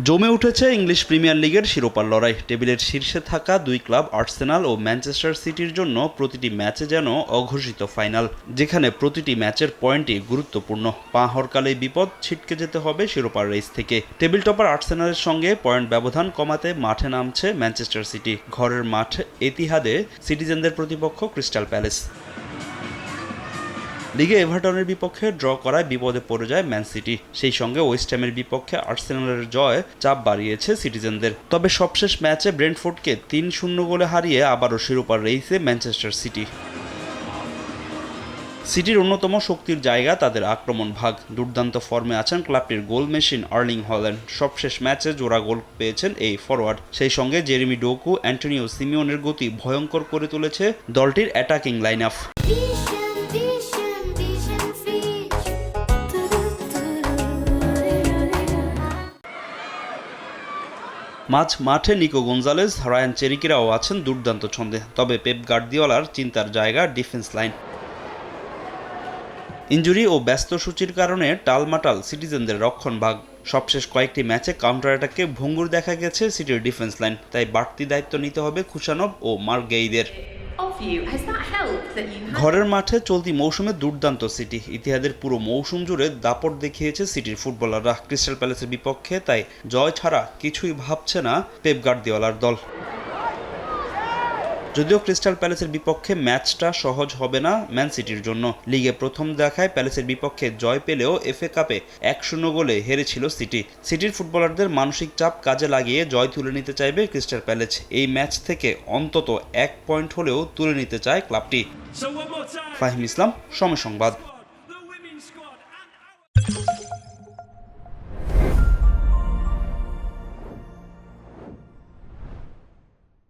জমে উঠেছে English premier লিগের শিরোপার লড়াই। টেবিলের শীর্ষে থাকা দুই ক্লাব আর্সেনাল ও ম্যানচেস্টার সিটির জন্য প্রতিটি ম্যাচে যেন অঘোষিত ফাইনাল, যেখানে প্রতিটি ম্যাচের পয়েন্টই গুরুত্বপূর্ণ। পা হরকালেই বিপদ, ছিটকে যেতে হবে শিরোপার রেস থেকে। টেবিল টপার আর্সেনালের সঙ্গে পয়েন্ট ব্যবধান কমাতে মাঠে নামছে ম্যানচেস্টার সিটি। ঘরের মাঠ এতিহাদে সিটিজেনদের প্রতিপক্ষ ক্রিস্টাল প্যালেস। লিগে এভারটনের বিপক্ষে ড্র করায় বিপদে পড়ে যায় ম্যান সিটি। সেই সঙ্গে ওয়েস্ট হ্যামের বিপক্ষে আর্সেনালের জয় চাপ বাড়িয়েছে সিটিজেনদের। তবে সবশেষ ম্যাচে ব্রেন্টফোর্ডকে ৩-০ গোলে হারিয়ে আবারও শিরোপার রেইসে ম্যানচেস্টার সিটি। সিটির অন্যতম শক্তির জায়গা তাদের আক্রমণ ভাগ। দুর্দান্ত ফর্মে আছেন ক্লাবটির গোল মেশিন আর্লিং হল্যান্ড। সবশেষ ম্যাচে জোড়া গোল পেয়েছেন এই ফরোয়ার্ড। সেই সঙ্গে জেরেমি ডোকু, অ্যান্টনিও সিমিওনের গতি ভয়ঙ্কর করে তুলেছে দলটির অ্যাটাকিং লাইন আপ। মাঠে নিকো গোঞ্জালেজ, রায়ান চেরিকিরাও আছেন দুর্দান্ত ছন্দে। তবে পেপ গার্দিওলার চিন্তার জায়গা ডিফেন্স লাইন। ইনজুরি ও ব্যস্ত সূচির কারণে টালমাটাল সিটিজেনদের রক্ষণভাগ। সবশেষ কয়েকটি ম্যাচে কাউন্টার অ্যাটাকে ভঙ্গুর দেখা গেছে সিটির ডিফেন্স লাইন। তাই বাড়তি দায়িত্ব নিতে হবে খুশানভ ও মার্গেইদের। ঘরের মাঠে চলতি মৌসুমে দুর্দান্ত সিটি। ইতিহাদের পুরো মৌসুম জুড়ে দাপট দেখিয়েছে সিটির ফুটবলাররা। ক্রিস্টাল প্যালেসের বিপক্ষে তাই জয় ছাড়া কিছুই ভাবছে না পেপ গার্দিওলার দল। যদিও ক্রিস্টাল প্যালেসের বিপক্ষে ম্যাচটা সহজ হবে না ম্যান সিটির জন্য। লিগে প্রথম দেখায় প্যালেসের বিপক্ষে জয় পেলেও এফএ কাপে ১-০ গোলে হেরেছিল সিটি। সিটির ফুটবলারদের মানসিক চাপ কাজে লাগিয়ে জয় তুলে নিতে চাইবে ক্রিস্টাল প্যালেস। এই ম্যাচ থেকে অন্তত ১ পয়েন্ট হলেও তুলে নিতে চায় ক্লাবটি। ফাহিম ইসলাম, সময় সংবাদ।